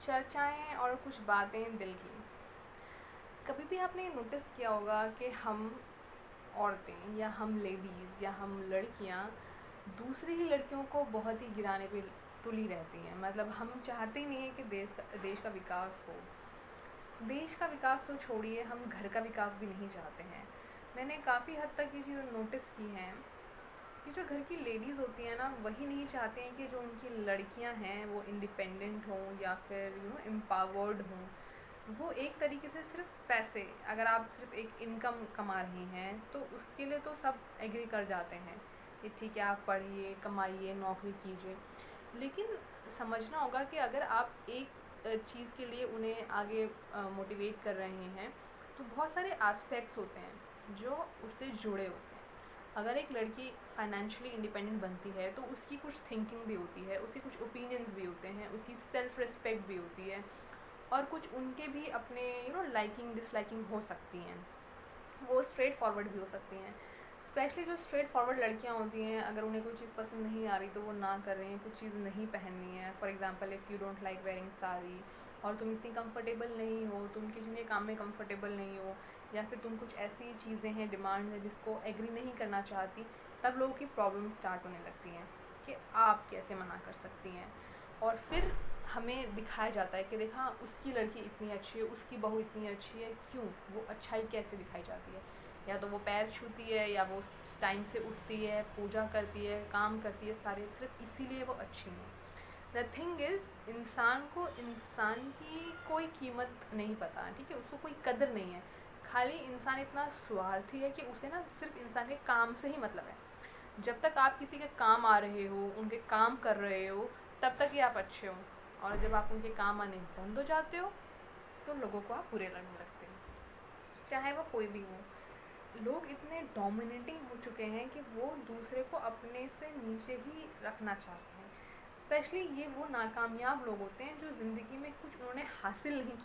चर्चाएं और कुछ बातें दिल की। कभी भी आपने नोटिस किया होगा कि हम औरतें या हम लेडीज़ या हम लड़कियां दूसरी ही लड़कियों को बहुत ही गिराने पे तुली रहती हैं। मतलब हम चाहते ही नहीं है कि देश का विकास हो। देश का विकास तो छोड़िए, हम घर का विकास भी नहीं चाहते हैं। मैंने काफ़ी हद तक ये चीज़ें नोटिस की हैं कि जो घर की लेडीज़ होती हैं ना, वही नहीं चाहते हैं कि जो उनकी लड़कियां हैं वो इंडिपेंडेंट हों या फिर एम्पावर्ड हों। वो एक तरीके से सिर्फ पैसे, अगर आप सिर्फ एक इनकम कमा रही हैं तो उसके लिए तो सब एग्री कर जाते हैं कि ठीक है, आप पढ़िए, कमाइए, नौकरी कीजिए। लेकिन समझना होगा कि अगर आप एक चीज़ के लिए उन्हें आगे मोटिवेट कर रहे हैं तो बहुत सारे एस्पेक्ट्स होते हैं जो उससे जुड़े होते हैं। अगर एक लड़की फाइनेंशियली इंडिपेंडेंट बनती है तो उसकी कुछ थिंकिंग भी होती है, उसके कुछ ओपिनियंस भी होते हैं, उसकी सेल्फ रिस्पेक्ट भी होती है, और कुछ उनके भी अपने लाइकिंग डिसलाइकिंग हो सकती हैं। वो स्ट्रेट फॉरवर्ड भी हो सकती हैं। स्पेशली जो स्ट्रेट फॉरवर्ड लड़कियां होती हैं, अगर उन्हें कोई चीज़ पसंद नहीं आ रही तो वो ना कर रही हैं, कुछ चीज़ नहीं पहननी है। For example, if you don't like wearing sari और तुम इतनी कंफर्टेबल नहीं हो, तुम किचन के काम में कंफर्टेबल नहीं हो, या फिर तुम कुछ ऐसी चीज़ें हैं, डिमांड है जिसको एग्री नहीं करना चाहती, तब लोगों की प्रॉब्लम स्टार्ट होने लगती हैं कि आप कैसे मना कर सकती हैं। और फिर हमें दिखाया जाता है कि देखा, उसकी लड़की इतनी अच्छी है, उसकी बहू इतनी अच्छी है, क्यों? वो अच्छाई कैसे दिखाई जाती है? या तो वो पैर छूती है, या वो टाइम से उठती है, पूजा करती है, काम करती है सारे, सिर्फ इसीलिए वो अच्छी है। द थिंग इज़, इंसान को इंसान की कोई कीमत नहीं पता, ठीक है, उसको कोई कदर नहीं है। खाली इंसान इतना स्वार्थी है कि उसे ना सिर्फ इंसान के काम से ही मतलब है। जब तक आप किसी के काम आ रहे हो, उनके काम कर रहे हो, तब तक ही आप अच्छे हो। और जब आप उनके काम आने बंद हो जाते हो तो लोगों को आप बुरे लगने लगते हो, चाहे वो कोई भी हो। लोग इतने डोमिनेटिंग हो चुके हैं कि वो दूसरे को अपने से नीचे ही रखना चाहते हैं। स्पेशली ये वो नाकामयाब लोग होते हैं जो ज़िंदगी में कुछ उन्होंने हासिल नहीं